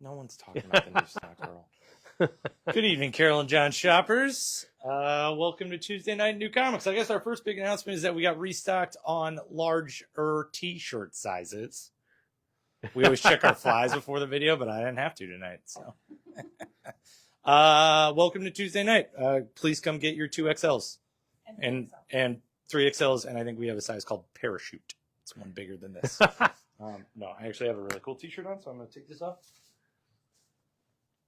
No one's talking about the new stock, Earl. Good evening, Carol and John shoppers. Welcome to Tuesday Night New Comics. I guess our first big announcement is that we got restocked on larger t-shirt sizes. We always check our flies before the video, but I didn't have to tonight. So, welcome to Tuesday night. Please come get your 2XLs and 3XLs, and I think we have a size called parachute. It's one bigger than this. No, I actually have a really cool t-shirt on, so I'm going to take this off.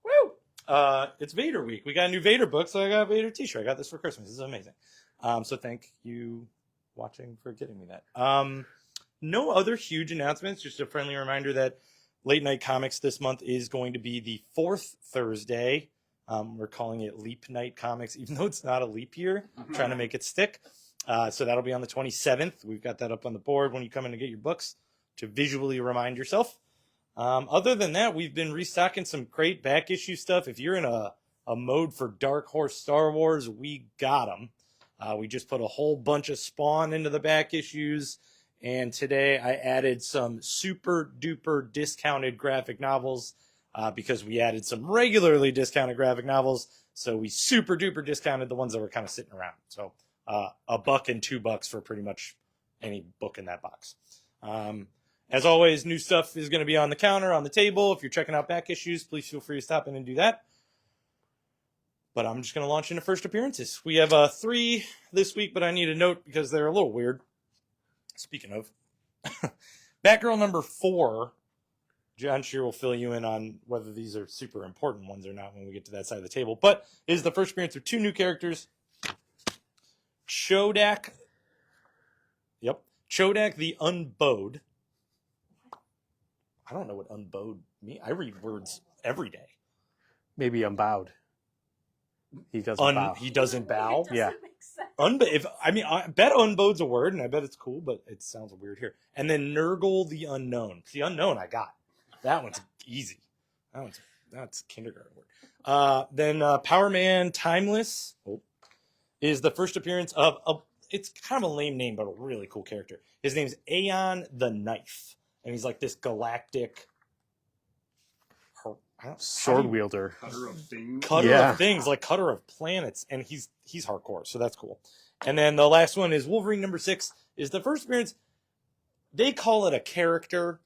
Woo! It's Vader week. We got a new Vader book, so I got a Vader t-shirt. I got this for Christmas. This is amazing. So thank you watching for getting me that. No other huge announcements. Just a friendly reminder that Late Night Comics this month is going to be the fourth Thursday. We're calling it Leap Night Comics, even though it's not a leap year. Trying to make it stick. So that'll be on the 27th. We've got that up on the board when you come in to get your books to visually remind yourself. Other than that, we've been restocking some great back issue stuff. If you're in a mode for Dark Horse Star Wars, we got them. We just put a whole bunch of Spawn into the back issues. And today I added some super duper discounted graphic novels because we added some regularly discounted graphic novels. So we super duper discounted the ones that were kind of sitting around. So $1 and $2 for pretty much any book in that box. As always, new stuff is going to be on the counter, on the table. If you're checking out back issues, please feel free to stop in and do that. But I'm just going to launch into first appearances. We have 3 this week, but I need a note because they're a little weird. Speaking of, Batgirl number 4, John Shear will fill you in on whether these are super important ones or not when we get to that side of the table. But it is the first appearance of 2 new characters. Chodak the Unbowed. I don't know what unbowed means. I read words every day. Maybe unbowed. He doesn't bow. He doesn't bow? Yeah. I bet unbowed's a word, and I bet it's cool, but it sounds weird here. And then Nurgle the Unknown. The Unknown I got. That one's easy. That's kindergarten word. Then Power Man Timeless is the first appearance of it's kind of a lame name, but a really cool character. His name's Aeon the Knife. And he's like this galactic sword wielder. Cutter of things. Of things, like cutter of planets. And he's hardcore, so that's cool. And then the last one is Wolverine number 6 is the first appearance. They call it a character.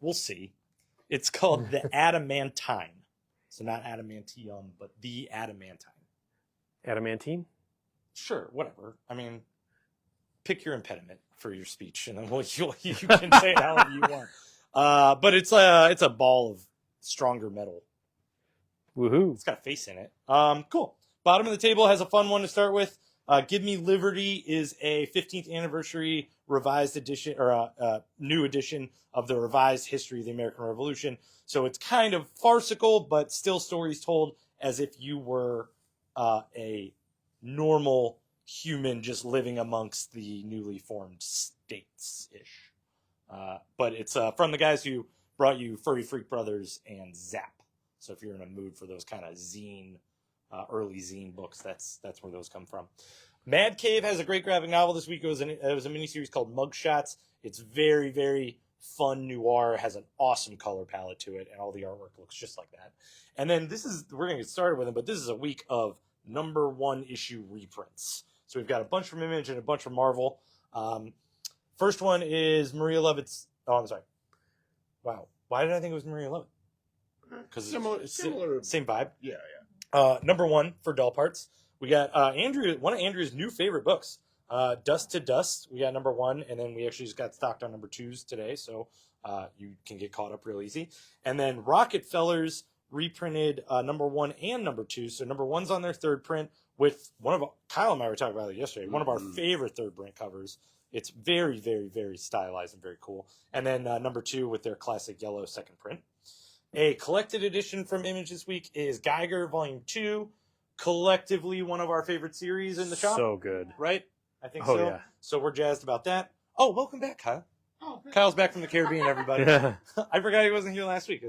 We'll see. It's called the Adamantine. So not Adamantium, but the Adamantine. Adamantine? Sure, whatever. I mean, pick your impediment for your speech, and then you can say it however you want. But it's a ball of stronger metal. Woohoo! It's got a face in it. Cool. Bottom of the table has a fun one to start with. Give Me Liberty is a 15th anniversary revised edition or new edition of the revised history of the American Revolution. So it's kind of farcical, but still stories told as if you were a normal human just living amongst the newly formed states-ish. But it's from the guys who brought you Furry Freak Brothers and Zap. So if you're in a mood for those kind of zine, early zine books, that's where those come from. Mad Cave has a great graphic novel this week. It was a miniseries called Mugshots. It's very, very fun noir. It has an awesome color palette to it, and all the artwork looks just like that. And then we're going to get started with them, but this is a week of number 1 issue reprints. So we've got a bunch from Image and a bunch from Marvel. First one is Maria Levitt's... Oh, I'm sorry. Wow. Why did I think it was Maria Levitt? Because Similar. Same vibe. Yeah. Number 1 for Doll Parts. We got one of Andrew's new favorite books, Dust to Dust. We got number 1, and then we actually just got stocked on number 2s today, so you can get caught up real easy. And then Rockefellers reprinted number 1 and number 2. So number 1's on their 3rd print with Kyle and I were talking about it yesterday. One of our favorite 3rd print covers. It's very, very, very stylized and very cool. And then number 2 with their classic yellow 2nd print. A collected edition from Image this week is Geiger Volume 2. Collectively one of our favorite series in the shop. So good. Right? I think so. Yeah. So we're jazzed about that. Oh, welcome back, Kyle. Kyle's back from the Caribbean, everybody. I forgot he wasn't here last week.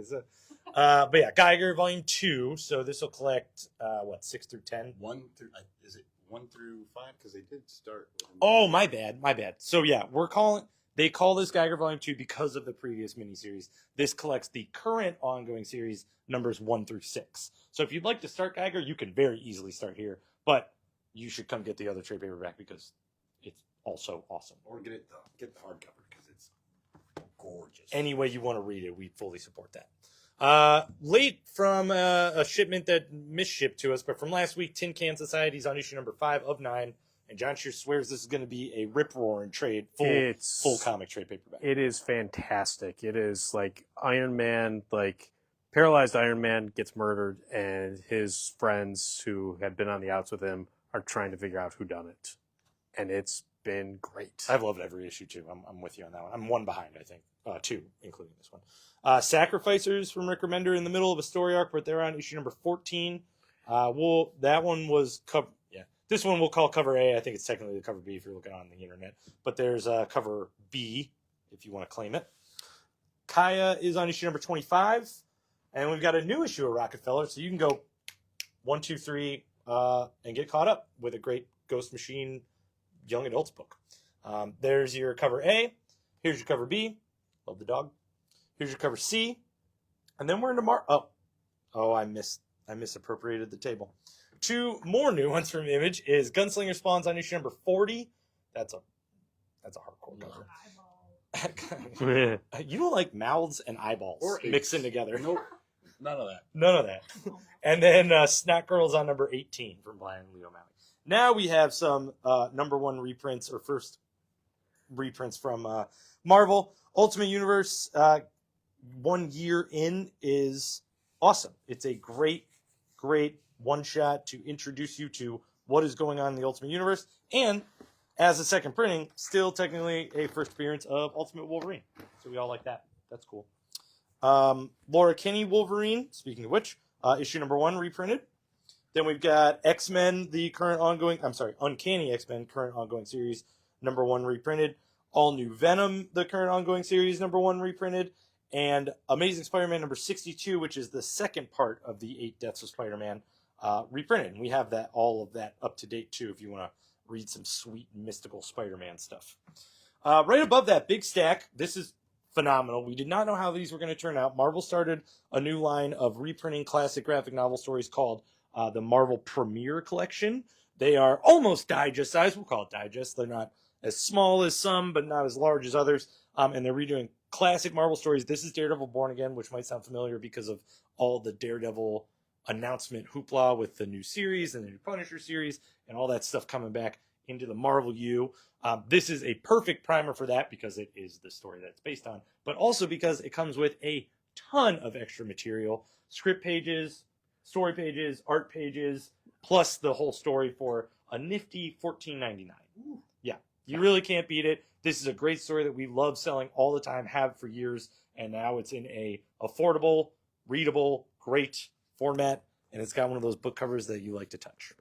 But yeah, Geiger Volume 2. So this will collect, 6 through 10? 1 through, is it 1 through 5? Because they did start. Oh, my bad. So yeah, we're calling, They call this Geiger Volume 2 because of the previous miniseries. This collects the current ongoing series, numbers 1 through 6. So if you'd like to start Geiger, you can very easily start here. But you should come get the other trade paperback because it's also awesome. Or get the hardcover because it's gorgeous. Any way you want to read it, we fully support that. Late from a shipment that misshipped to us, but from last week, Tin Can Society's on issue number 5 of 9. And John Shear swears this is going to be a rip-roaring trade, full comic trade paperback. It is fantastic. It is like Iron Man, like paralyzed Iron Man gets murdered, and his friends who had been on the outs with him are trying to figure out who done it. And it's been great. I've loved every issue, too. I'm with you on that one. I'm one behind, I think. 2, including this one. Sacrificers from Rick Remender in the middle of a story arc, but they're on issue number 14. That one was covered. This one we'll call cover A. I think it's technically the cover B if you're looking on the internet. But there's cover B if you want to claim it. Kaya is on issue number 25. And we've got a new issue of Rockefeller. So you can go 1, 2, 3 and get caught up with a great Ghost Machine young adults book. There's your cover A. Here's your cover B. Love the dog. Here's your cover C. And then we're into I misappropriated the table. 2 more new ones from Image is Gunslinger Spawns on issue number 40. That's a hardcore cover. You don't like mouths and eyeballs Or mixing together. Nope. None of that. None of that. And then Snack Girls on number 18 from Brian Lee O'Malley. Now we have some number 1 reprints or first reprints from Marvel. Ultimate Universe 1 year in is awesome. It's a great one-shot to introduce you to what is going on in the Ultimate Universe, and as a second printing, still technically a first appearance of Ultimate Wolverine. So we all like that. That's cool. Laura Kinney Wolverine, speaking of which, issue number 1 reprinted. Then we've got X-Men, Uncanny X-Men, current ongoing series, number 1 reprinted. All New Venom, the current ongoing series, number 1 reprinted. And Amazing Spider-Man number 62, which is the second part of the 8 Deaths of Spider-Man, reprinted. And we have all of that up to date too if you want to read some sweet mystical Spider-Man stuff. Right above that big stack, this is phenomenal. We did not know how these were going to turn out. Marvel started a new line of reprinting classic graphic novel stories called the Marvel Premiere Collection. They are almost digest size. We'll call it digest. They're not as small as some, but not as large as others. And they're redoing classic Marvel stories. This is Daredevil Born Again, which might sound familiar because of all the Daredevil announcement hoopla with the new series and the new Punisher series and all that stuff coming back into the Marvel U. This is a perfect primer for that because it is the story that it's based on, but also because it comes with a ton of extra material, script pages, story pages, art pages, plus the whole story for a nifty $14.99. Yeah, you really can't beat it. This is a great story that we love selling all the time, have for years, and now it's in a affordable, readable, great format, and it's got one of those book covers that you like to touch.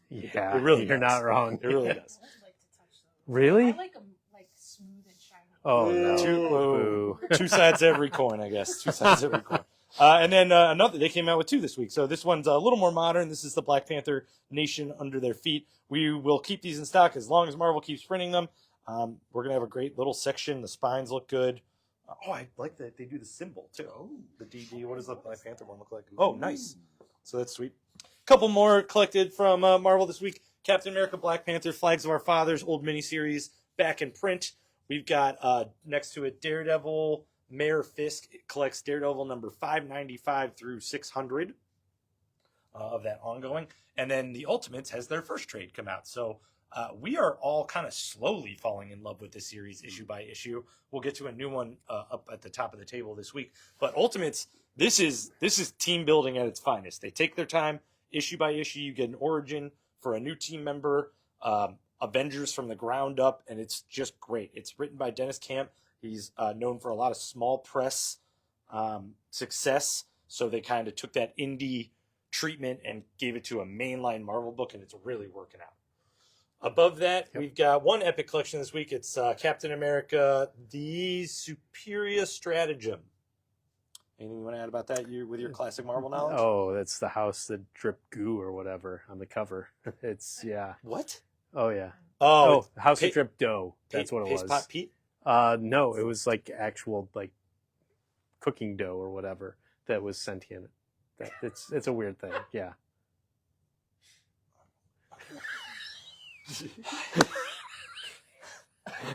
Yeah, it really you're does. not wrong. It really does. I would like to touch those. Really? I like them like smooth and shiny. Oh no! Two, Boo. two sides to every coin, I guess. Two sides to every coin. And then another, they came out with 2 this week. So this one's a little more modern. This is the Black Panther Nation Under Their Feet. We will keep these in stock as long as Marvel keeps printing them. We're going to have a great little section. The spines look good. I like that they do the symbol, too. Oh, the DD. What does the Black Panther one look like? Oh, nice. So that's sweet. A couple more collected from Marvel this week. Captain America, Black Panther, Flags of Our Fathers, old miniseries, back in print. We've got, next to it, Daredevil, Mayor Fisk collects Daredevil number 595 through 600 of that ongoing. And then the Ultimates has their first trade come out. So we are all kind of slowly falling in love with this series issue by issue. We'll get to a new one up at the top of the table this week. But Ultimates, this is team building at its finest. They take their time, issue by issue. You get an origin for a new team member, Avengers from the ground up, and it's just great. It's written by Dennis Camp. He's known for a lot of small press success, so they kind of took that indie treatment and gave it to a mainline Marvel book, and it's really working out. Above that, we've got one epic collection this week. It's Captain America, The Superior Stratagem. Anything you want to add about that with your classic Marvel knowledge? Oh, that's the house that dripped goo or whatever on the cover. It's, yeah. What? Oh, yeah. Oh, House that dripped dough. That's what it was. Paste Pot Pete? No, it was like actual like cooking dough or whatever that was sentient. It's a weird thing. Yeah.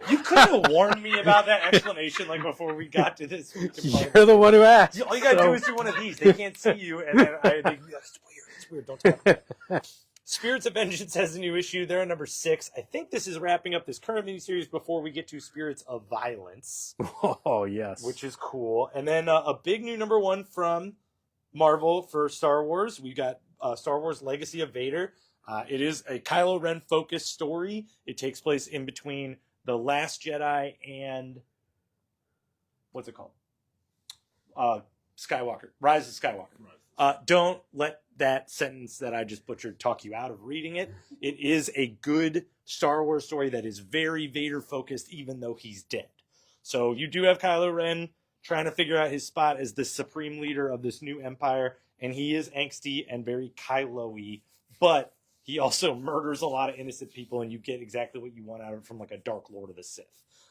You couldn't have warned me about that explanation like before we got to this. You're the one who asked. All you gotta do is do one of these. They can't see you, and then they be like, it's weird. Don't talk about it. Spirits of Vengeance has a new issue. They're at number 6. I think this is wrapping up this current miniseries before we get to Spirits of Violence. Oh, yes. Which is cool. And then a big new number 1 from Marvel for Star Wars. We got Star Wars Legacy of Vader. It is a Kylo Ren focused story. It takes place in between The Last Jedi and what's it called? Skywalker. Rise of Skywalker. Don't let that sentence that I just butchered talk you out of reading it. It is a good Star Wars story that is very Vader focused, even though he's dead. So you do have Kylo Ren trying to figure out his spot as the supreme leader of this new empire, and he is angsty and very Kylo-y, but he also murders a lot of innocent people, and you get exactly what you want out of it from like a Dark Lord of the Sith.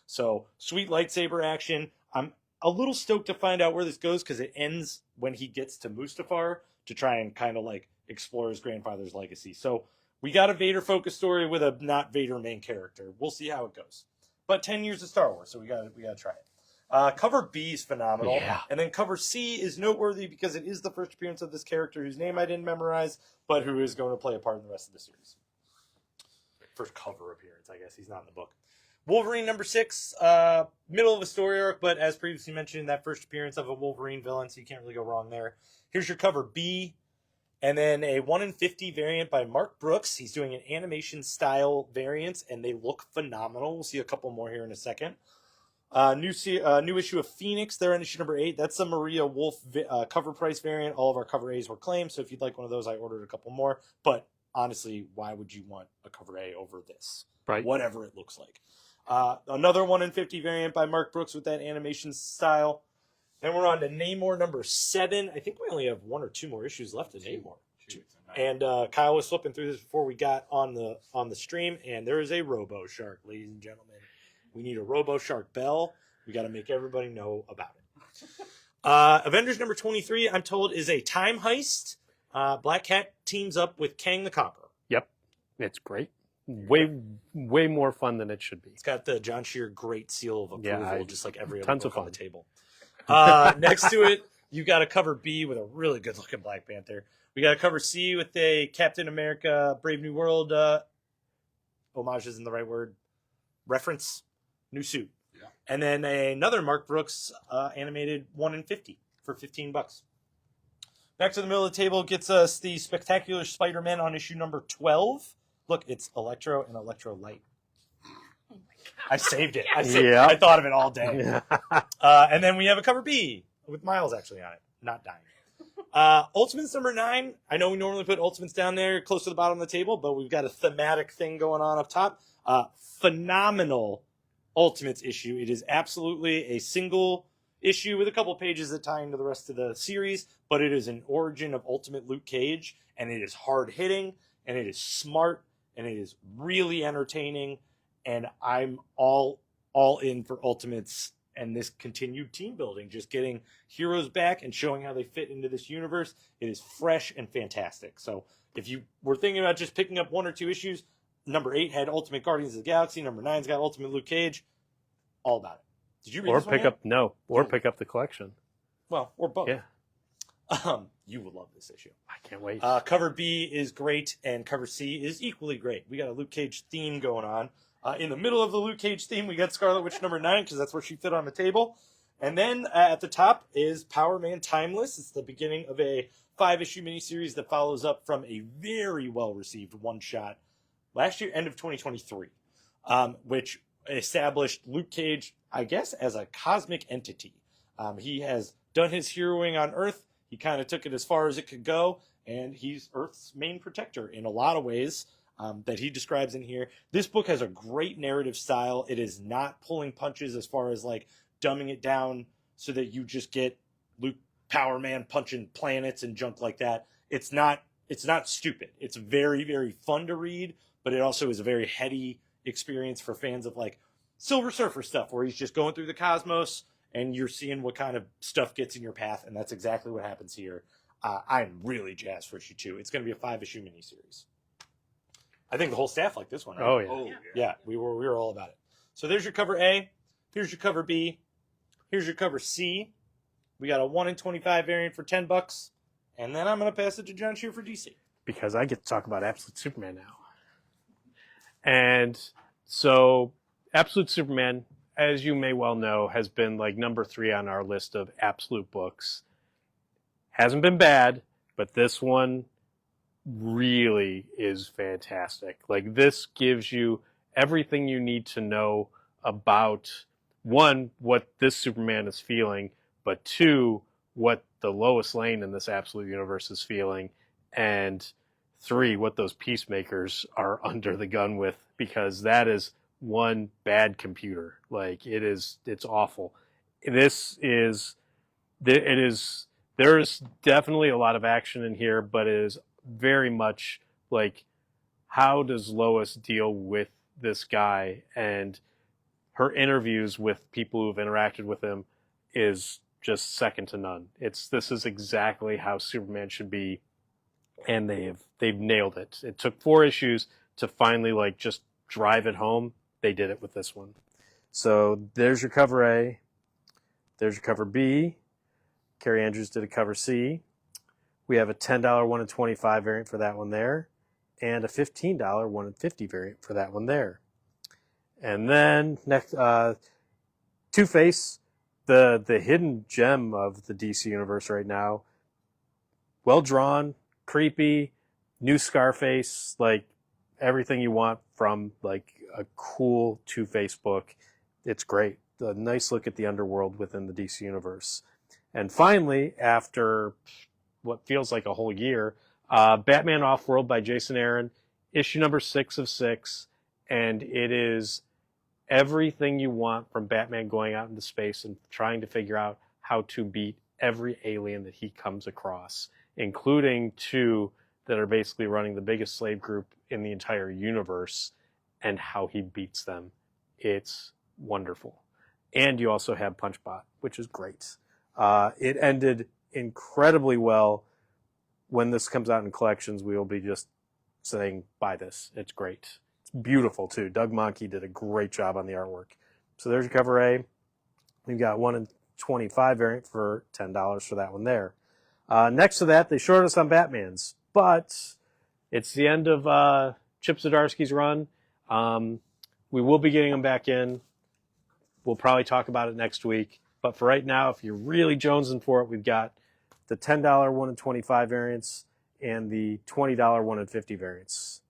So sweet lightsaber action. I'm a little stoked to find out where this goes because it ends when he gets to Mustafar to try and kind of like explore his grandfather's legacy. So we got a Vader focused story with a not Vader main character. We'll see how it goes. But 10 years of Star Wars, so we gotta try it. Cover B is phenomenal, Yeah. and then cover C is noteworthy because it is the first appearance of this character whose name I didn't memorize, but who is going to play a part in the rest of the series. First cover appearance, I guess. He's not in the book. Wolverine number 6, middle of a story arc, but as previously mentioned, that first appearance of a Wolverine villain, so you can't really go wrong there. Here's your cover B, and then a 1 in 50 variant by Mark Brooks. He's doing an animation style variant, and they look phenomenal. We'll see a couple more here in a second. New issue of Phoenix. They're in issue number 8. That's a Maria Wolf cover price variant. All of our cover A's were claimed, so if you'd like one of those, I ordered a couple more. But honestly, why would you want a cover A over this? Right. Whatever it looks like. Another 1 in 50 variant by Mark Brooks with that animation style. Then we're on to Namor number 7. I think we only have 1 or 2 more issues left in Namor. And Kyle was flipping through this before we got on the stream, and there is a Robo Shark, ladies and gentlemen. We need a Robo Shark bell. We got to make everybody know about it. Avengers number 23, I'm told, is a time heist. Black Cat teams up with Kang the Conqueror. Yep. It's great. Way more fun than it should be. It's got the John Shear great seal of approval, just like every other tons book of on fun. the table. Next to it, you got a cover B with a really good looking Black Panther. We got a cover C with a Captain America Brave New World homage isn't the right word. Reference. New suit. Yeah. And then another Mark Brooks animated 1 in 50 for $15. Back to the middle of the table gets us the Spectacular Spider-Man on issue number 12. Look, it's Electro and Electro Light. I saved it. Yeah. I thought of it all day. Yeah. And then we have a cover B with Miles actually on it, not dying. Ultimates number 9. I know we normally put Ultimates down there close to the bottom of the table, but we've got a thematic thing going on up top. Phenomenal Ultimates issue. It is absolutely a single issue with a couple pages that tie into the rest of the series, but it is an origin of Ultimate Luke Cage, and it is hard hitting, and it is smart, and it is really entertaining, and I'm all in for Ultimates and this continued team building, just getting heroes back and showing how they fit into this universe. It is fresh and fantastic. So if you were thinking about just picking up 1 or 2 issues, number 8 had Ultimate Guardians of the Galaxy. Number 9's got Ultimate Luke Cage. All about it. Did you read Or this one yet? pick up the collection. Well, or both. Yeah. You will love this issue. I can't wait. Cover B is great, and cover C is equally great. We got a Luke Cage theme going on. In the middle of the Luke Cage theme, we got Scarlet Witch number 9, because that's where she fit on the table. And then at the top is Power Man Timeless. It's the beginning of a 5-issue miniseries that follows up from a very well-received one-shot last year, end of 2023, which established Luke Cage, I guess, as a cosmic entity. He has done his heroing on Earth. He kind of took it as far as it could go, and he's Earth's main protector in a lot of ways that he describes in here. This book has a great narrative style. It is not pulling punches as far as like dumbing it down so that you just get Luke Power Man punching planets and junk like that. It's not stupid. It's very, very fun to read, but it also is a very heady experience for fans of like Silver Surfer stuff where he's just going through the cosmos and you're seeing what kind of stuff gets in your path, and that's exactly what happens here. I'm really jazzed for issue 2. It's going to be a 5-issue miniseries. I think the whole staff liked this one, right? Oh yeah. Oh, Yeah, we were all about it. So there's your cover A. Here's your cover B. Here's your cover C. We got a 1 in 25 variant for $10, and then I'm going to pass it to John Shear for DC. Because I get to talk about Absolute Superman now. And so Absolute Superman, as you may well know, has been like number 3 on our list of absolute books. Hasn't been bad, but this one really is fantastic. Like, this gives you everything you need to know about, 1, what this Superman is feeling, but 2, what the Lois Lane in this absolute universe is feeling, and 3, what those peacemakers are under the gun with, because that is one bad computer. Like, it's awful. There's definitely a lot of action in here, but it is very much like, how does Lois deal with this guy? And her interviews with people who've interacted with him is just second to none. This is exactly how Superman should be, and they've nailed it. It took 4 issues to finally like just drive it home. They did it with this one. So there's your cover A. There's your cover B. Carrie Andrews did a cover C. We have a $10 1 in 25 variant for that one there, and a $15 1 in 50 variant for that one there. And then next, Two-Face, the hidden gem of the DC universe right now. Well drawn, creepy, new Scarface, like everything you want from like a cool Two-Face book. It's great. A nice look at the underworld within the DC universe. And finally, after what feels like a whole year, Batman Off-World by Jason Aaron, issue number 6 of 6, and it is everything you want from Batman going out into space and trying to figure out how to beat every alien that he comes across, including 2 that are basically running the biggest slave group in the entire universe, and how he beats them. It's wonderful. And you also have Punchbot, which is great. It ended incredibly well. When this comes out in collections, we will be just saying, buy this. It's great. It's beautiful, too. Doug Mahnke did a great job on the artwork. So there's your cover A. We've got 1 in 25 variant for $10 for that one there. Next to that, they shorted us on Batmans, but it's the end of Chip Zdarsky's run. We will be getting them back in. We'll probably talk about it next week. But for right now, if you're really jonesing for it, we've got the $10 1 in 25 variants and the $20 1 in 50 variants.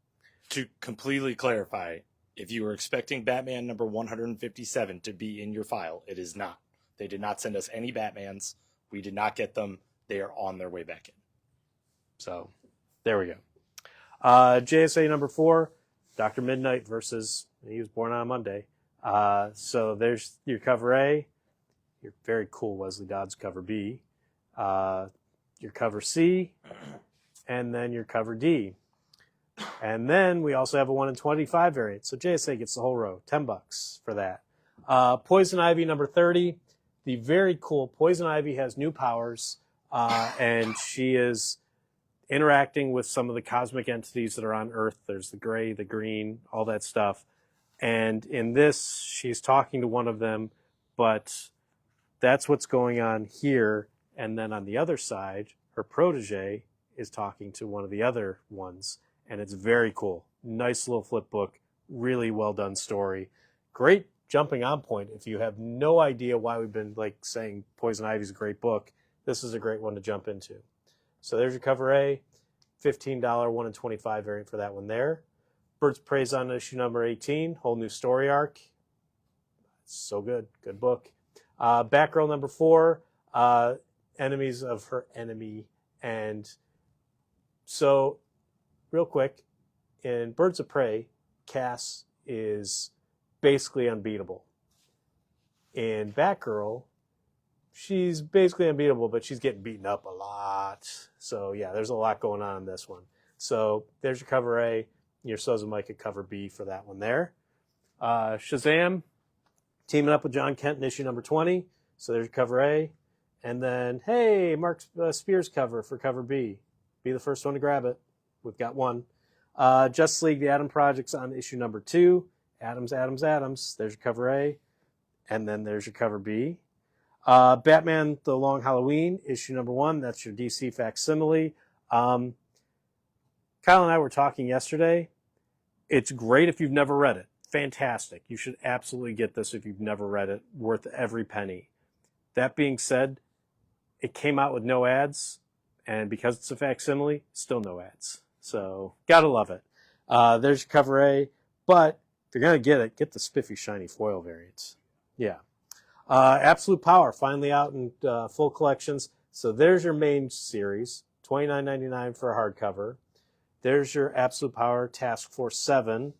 To completely clarify, if you were expecting Batman number 157 to be in your file, it is not. They did not send us any Batmans. We did not get them. They are on their way back in. So there we go. JSA number 4, Dr. Midnight versus, he was born on a Monday. So there's your cover A, your very cool Wesley Dodds cover B, your cover C, and then your cover D. And then we also have a 1 in 25 variant. So JSA gets the whole row, $10 for that. Poison Ivy number 30. The very cool Poison Ivy has new powers, and she is interacting with some of the cosmic entities that are on Earth. There's the gray, the green, all that stuff. And in this, she's talking to one of them, but that's what's going on here. And then on the other side, her protege is talking to one of the other ones. And it's very cool. Nice little flip book. Really well done story. Great jumping on point. If you have no idea why we've been like saying Poison Ivy is a great book, this is a great one to jump into. So there's your cover A. $15 1 in 25 variant for that one there. Birds of Prey's on issue number 18. Whole new story arc. So good. Good book. Batgirl number 4. Enemies of her enemy. And so, real quick, in Birds of Prey, Cass is basically unbeatable. In Batgirl, she's basically unbeatable, but she's getting beaten up a lot. So, yeah, there's a lot going on in this one. So, there's your cover A. Your Soza Micah cover B for that one there. Shazam, Teaming up with John Kent in issue number 20. So there's cover A. And then, hey, Mark Spears cover for cover B. Be the first one to grab it. We've got one. Justice League, the Atom Project's on issue number 2. Adams. There's your cover A. And then there's your cover B. Batman, The Long Halloween, issue number 1. That's your DC facsimile. Kyle and I were talking yesterday. It's great if you've never read it. Fantastic. You should absolutely get this if you've never read it. Worth every penny. That being said, it came out with no ads, and because it's a facsimile, still no ads. So, gotta love it. There's your cover A, but if you're gonna get it, get the spiffy, shiny foil variants. Yeah. Absolute Power, finally out in full collections. So there's your main series, $29.99 for a hardcover. There's your Absolute Power Task Force 7,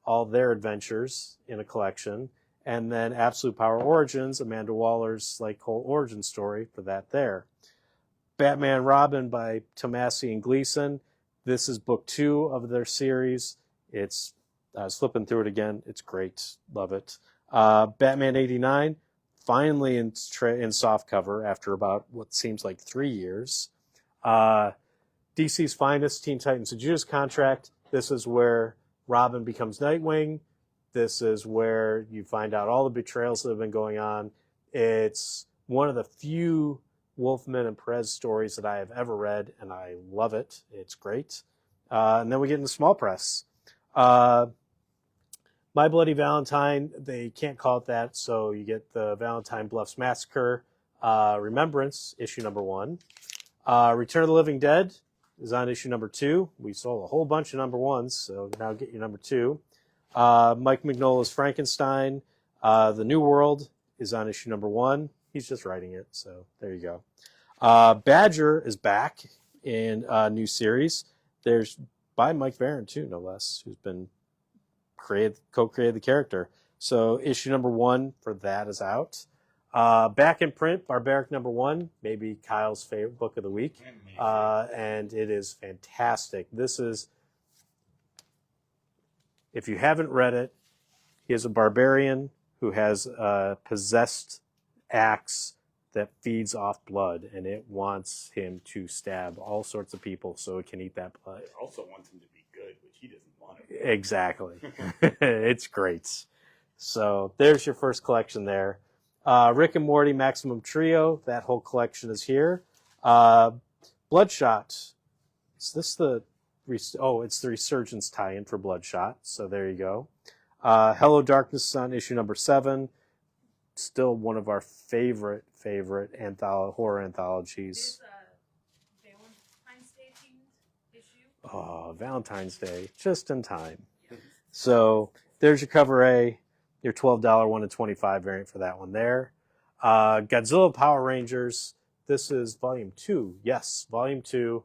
all their adventures in a collection. And then Absolute Power Origins, Amanda Waller's whole origin story for that there. Batman Robin by Tomasi and Gleason. This is book 2 of their series. I was flipping through it again. It's great. Love it. Batman 89, finally in soft cover after about what seems like 3 years. DC's Finest, Teen Titans, the Judas Contract. This is where Robin becomes Nightwing. This is where you find out all the betrayals that have been going on. It's one of the few Wolfman and Perez stories that I have ever read, and I love it. It's great. And then we get into small press. My Bloody Valentine, they can't call it that, so you get the Valentine Bluffs Massacre Remembrance, issue number 1. Return of the Living Dead is on issue number 2. We sold a whole bunch of number 1s, so now get your number 2. Mike Mignola's Frankenstein. The New World is on issue number 1. He's just writing it, so there you go. Badger is back in a new series. There's by Mike Barron, too, no less, who's been co-created the character. So issue number 1 for that is out. Back in print, Barbaric number 1, maybe Kyle's favorite book of the week. And it is fantastic. This is, if you haven't read it, he is a barbarian who has a possessed axe that feeds off blood, and it wants him to stab all sorts of people so it can eat that blood. It also wants him to be good, which he doesn't want to. Exactly. It's great. So there's your first collection there. Rick and Morty Maximum Trio, that whole collection is here. Bloodshot. Is this the... it's the Resurgence tie-in for Bloodshot, so there you go. Hello Darkness is on issue number 7. Still one of our favorite horror anthologies. There's a Valentine's Day themed issue. Oh, Valentine's Day, just in time. So there's your cover A, your $12 1 in 25 variant for that one there. Godzilla Power Rangers. This is volume 2. Yes, volume 2.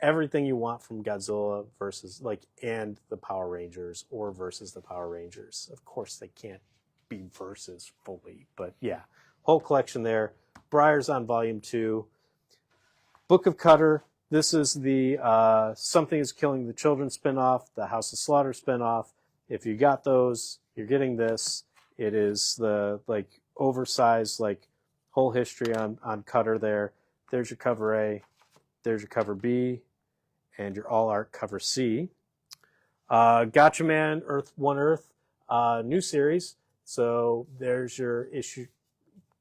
Everything you want from Godzilla versus and the Power Rangers or versus the Power Rangers. Of course, they can't be versus fully, but yeah, whole collection there. Briar's on volume 2. Book of Cutter. This is the Something is Killing the Children spinoff, the House of Slaughter spinoff. If you got those, you're getting this. It is the oversized whole history on Cutter there. There's your cover A. There's your cover B, and your all art cover C. Gotcha Man, Earth One Earth, new series. So there's your issue,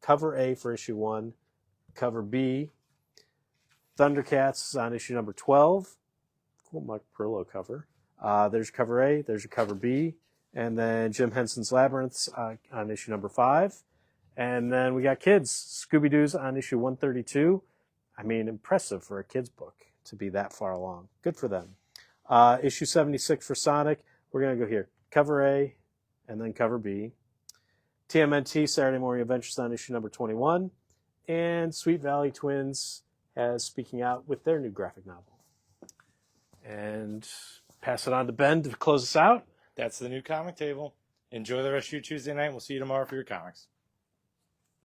cover A for issue 1, cover B. Thundercats is on issue number 12. Cool Mike Perillo cover. There's your cover A, there's your cover B, and then Jim Henson's Labyrinths on issue number 5. And then we got kids. Scooby-Doo's on issue 132. I mean, impressive for a kid's book to be that far along. Good for them. Issue 76 for Sonic. We're going to go here. Cover A and then cover B. TMNT, Saturday Morning Adventures on issue number 21. And Sweet Valley Twins has Speaking Out with their new graphic novel. And pass it on to Ben to close us out. That's the new comic table. Enjoy the rest of your Tuesday night. We'll see you tomorrow for your comics.